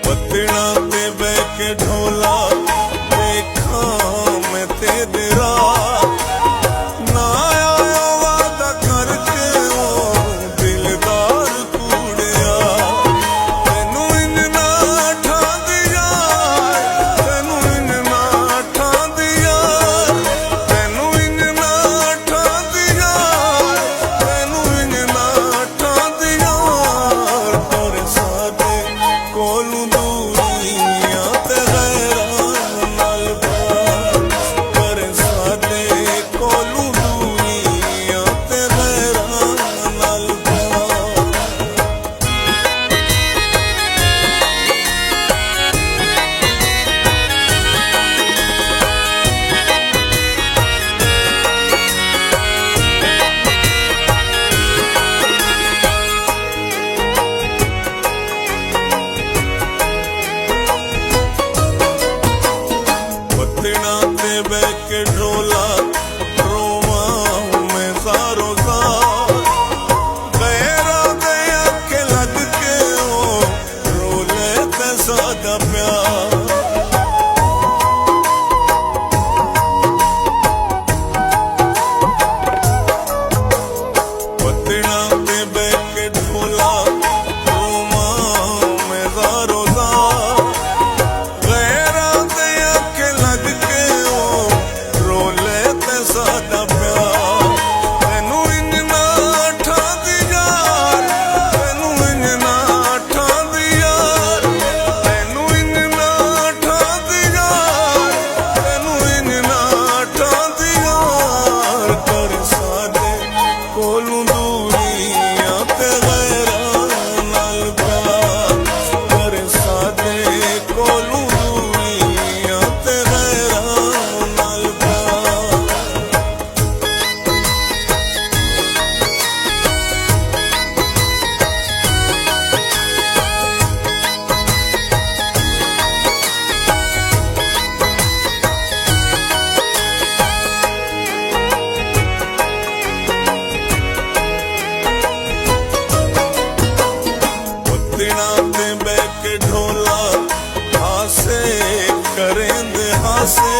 पत्तणा ते बह के ढोला देखा मैं तेरे रात ना आया वादा करके ओ दिलदार कूड़िया तेनू इन्ना ठा दिया तेनू इन्ना ठा दिया तेनू इन्ना ठा दिया तेनू इन्ना ठा दिया तेरे साथे कोलू दूरियां ते गैरां नाल प्यार तेरे साथे कोलू दूरियां ते गैरां नाल प्यार। पत्तणा ते बह के ढोला रोवा मैं सारो सार गैरा दे आखे लग के ओ रोले ते सादा प्यार। पत्तणा ते बह के ढोला रोवा मैं सारो सार गैरा दे आखे लग के ओ रोले ते सादा प्यार। तेनू इन्ना ठा दिया तेनू इन्ना ठा दिया तेनू इन्ना ठा दिया तेनू इन्ना ठा दिया कर सादे कोलू दूरियां ते गैरां नाल प्यार कर सादे कोलू दूरियां ते गैरां नाल प्यार। पत्तणा ते बह के ढोला हासे करेंदे हासे